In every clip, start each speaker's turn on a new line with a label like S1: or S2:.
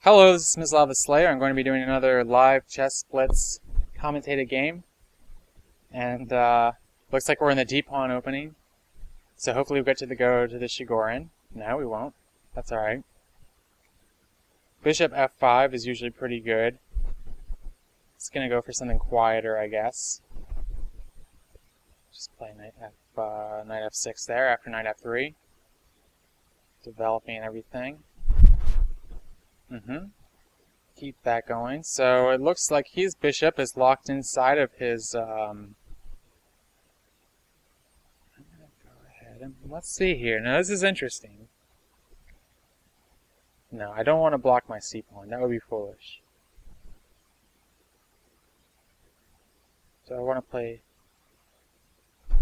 S1: Hello, this is Miss Lava Slayer. I'm going to be doing another live chess Blitz commentated game. And looks like we're in the D pawn opening. So hopefully we'll get to go to the Shigorin. No, we won't. That's alright. Bishop F5 is usually pretty good. It's going to go for something quieter, I guess. Just play knight F6 there after knight F3. Developing everything. Keep that going. So it looks like his bishop is locked inside of his I'm gonna go ahead and let's see here. Now this is interesting. No, I don't want to block my c pawn. That would be foolish. So I want to play I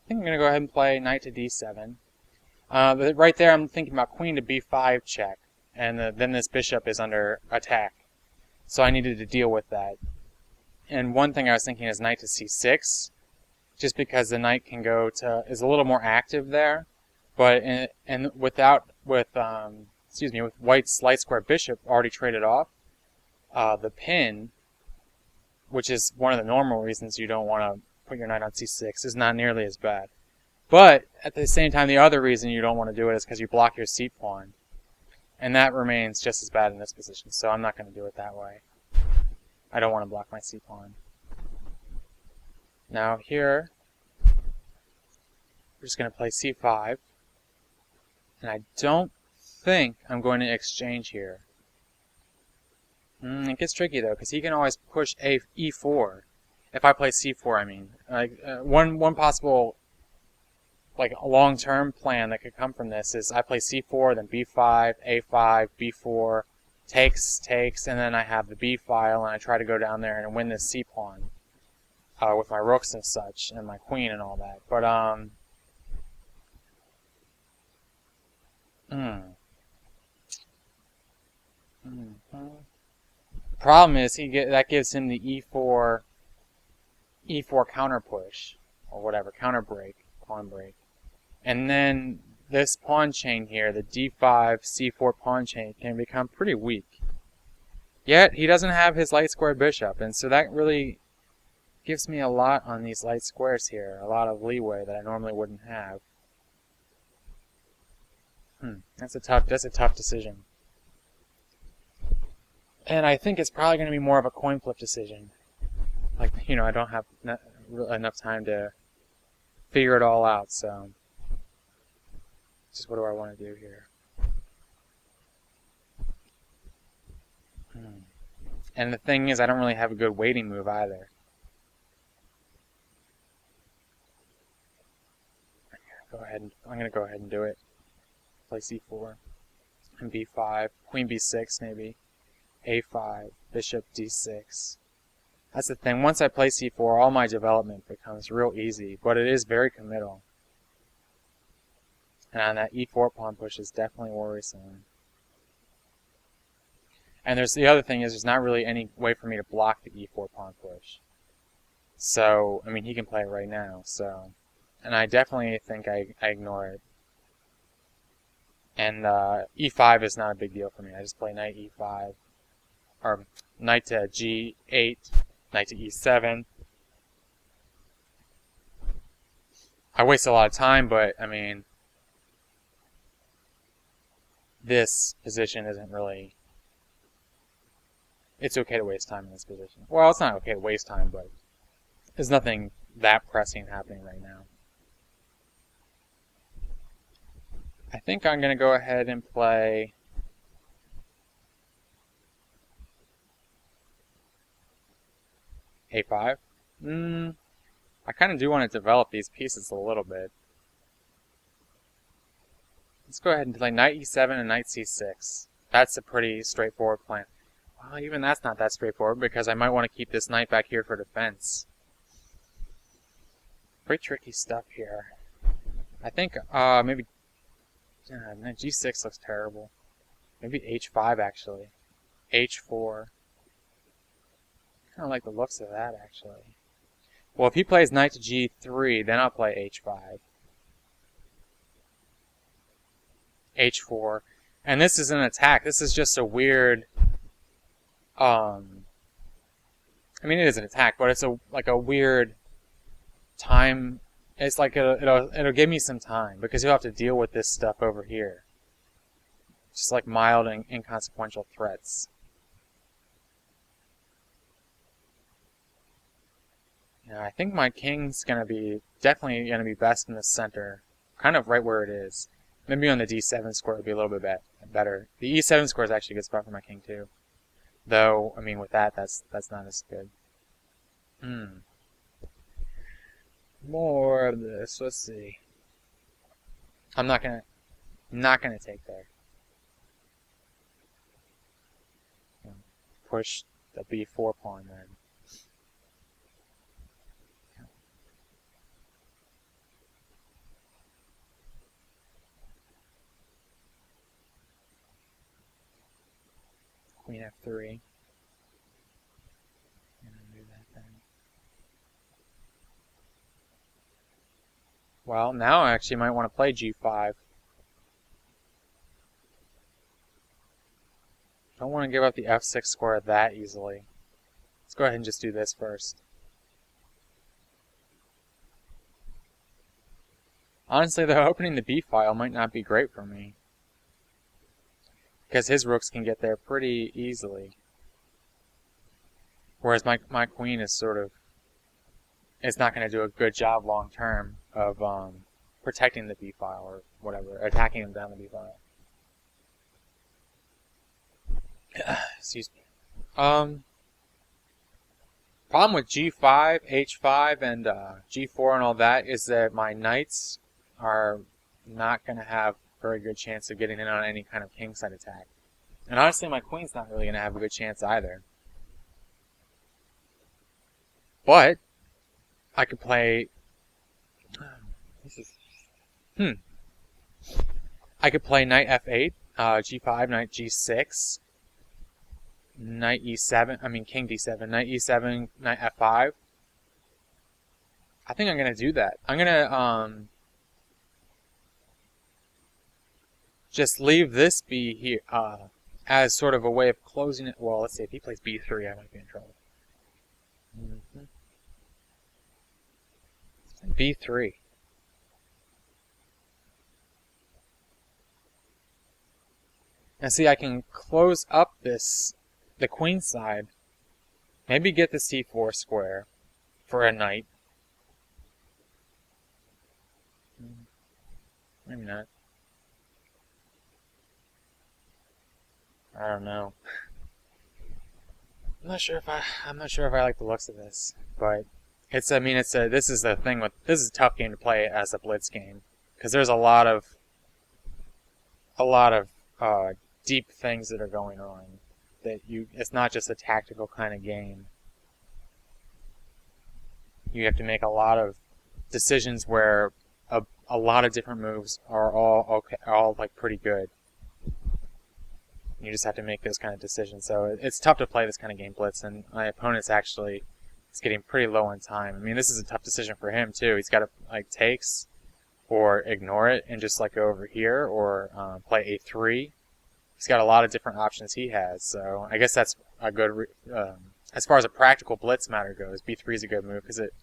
S1: think I'm gonna go ahead and play knight to d7. But right there I'm thinking about queen to b5 check. And then this bishop is under attack. So I needed to deal with that. And one thing I was thinking is knight to c6, just because the knight can go to is a little more active there. But with white's light square bishop already traded off, the pin, which is one of the normal reasons you don't want to put your knight on c6, is not nearly as bad. But at the same time, the other reason you don't want to do it is because you block your c pawn. And that remains just as bad in this position, so I'm not going to do it that way. I don't want to block my c-pawn. Now here, we're just going to play c5. And I don't think I'm going to exchange here. It gets tricky though, because he can always push e4. If I play c4, I mean. One possible a long-term plan that could come from this is I play c4, then b5, a5, b4, takes, and then I have the b file, and I try to go down there and win this c-pawn with my rooks and such, and my queen and all that. But, the problem is that gives him the e4 counter push, or whatever, counter break, pawn break. And then this pawn chain here, the d5, c4 pawn chain, can become pretty weak. Yet, he doesn't have his light square bishop, and so that really gives me a lot on these light squares here, a lot of leeway that I normally wouldn't have. That's a tough decision. And I think it's probably going to be more of a coin flip decision. I don't have enough time to figure it all out, so just what do I want to do here? And the thing is, I don't really have a good waiting move either. I'm gonna go ahead and do it. Play c4 and b5, queen b6 maybe, a5, bishop d6. That's the thing. Once I play c4, all my development becomes real easy, but it is very committal. And that e4 pawn push is definitely worrisome. And the other thing is there's not really any way for me to block the e4 pawn push. So, I mean, he can play it right now, so. And I definitely think I ignore it. And e5 is not a big deal for me. I just play knight e5, or knight to g8, knight to e7. I waste a lot of time, but, I mean, this position isn't really... It's okay to waste time in this position. Well, it's not okay to waste time, but there's nothing that pressing happening right now. I think I'm going to go ahead and play a5. I kind of do want to develop these pieces a little bit. Let's go ahead and play knight e7 and knight c6. That's a pretty straightforward plan. Well, even that's not that straightforward because I might want to keep this knight back here for defense. Pretty tricky stuff here. I think maybe g6 looks terrible. Maybe h5 actually. h4. Kind of like the looks of that actually. Well, if he plays knight to g3, then I'll play h5. h4. And this is an attack. This is just a weird, I mean, it is an attack, but it's like a weird time. It's like it'll give me some time because you'll have to deal with this stuff over here. Just like mild and inconsequential threats. Yeah, I think my king's definitely gonna be best in the center, kind of right where it is. Maybe on the d7 square would be a little bit better. The e7 square is actually a good spot for my king too. Though, I mean, with that's not as good. More of this. Let's see. I'm not gonna take there. Push the b4 pawn then. Queen f3. Do that then. Well, now I actually might want to play g5. Don't want to give up the f6 square that easily. Let's go ahead and just do this first. Honestly, though, opening the b file might not be great for me, because his rooks can get there pretty easily. Whereas my queen is it's not going to do a good job long term of protecting the b file or whatever, attacking him down the b file. Excuse me. Problem with g5, h5, and g4 and all that is that my knights are not going to have a very good chance of getting in on any kind of kingside attack. And honestly, my queen's not really going to have a good chance either. But I could play... I could play knight f8, g5, knight g6, knight e7, king d7, knight e7, knight f5. I think I'm going to do that. I'm going to just leave this be here as sort of a way of closing it. Well, let's see, if he plays b3, I might be in trouble. b3. Now see, I can close up the queen side, maybe get the c4 square for a knight. Maybe not. I don't know. I'm not sure if I like the looks of this, but this is the thing this is a tough game to play as a Blitz game, because there's a lot of deep things that are going on. It's not just a tactical kind of game. You have to make a lot of decisions where a lot of different moves are all like pretty good. You just have to make those kind of decisions. So it's tough to play this kind of game, Blitz, and my opponent's actually is getting pretty low on time. I mean, this is a tough decision for him too. He's got to takes or ignore it and just go over here or play a3. He's got a lot of different options he has. So I guess that's a good. As far as a practical Blitz matter goes, b3 is a good move because it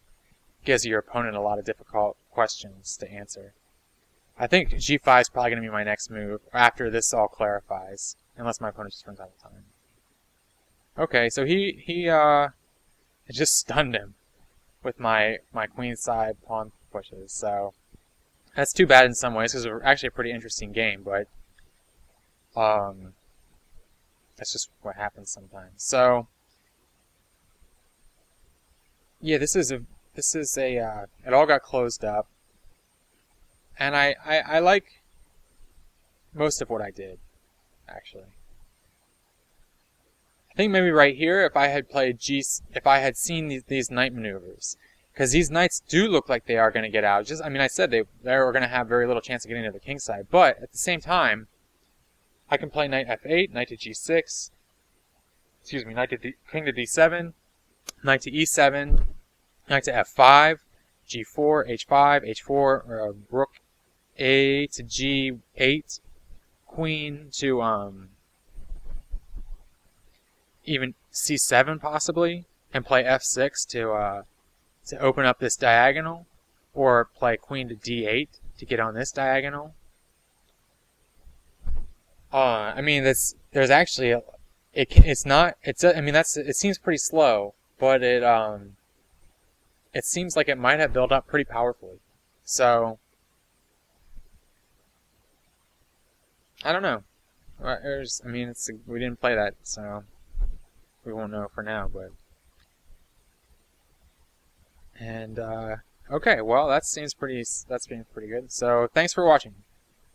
S1: gives your opponent a lot of difficult questions to answer. I think g5 is probably going to be my next move after this all clarifies, unless my opponent just runs out of time. Okay, so he just stunned him with my queen side pawn pushes. So that's too bad in some ways because it's actually a pretty interesting game, but that's just what happens sometimes. So yeah, this is a it all got closed up, and I like most of what I did, actually. I think maybe right here, if I had seen these knight maneuvers, because these knights do look like they are going to get out. I said they were going to have very little chance of getting to the king side, but at the same time, I can play knight f8, knight to g6, king to d7, knight to e7, knight to f5, g4, h5, h4, rook a to g8, queen to even c7 possibly, and play f6 to open up this diagonal, or play queen to d8 to get on this diagonal. I mean, there's actually it seems pretty slow, but it seems like it might have built up pretty powerfully. So I don't know. We didn't play that, so we won't know for now. But okay, well, that's been pretty good. So thanks for watching.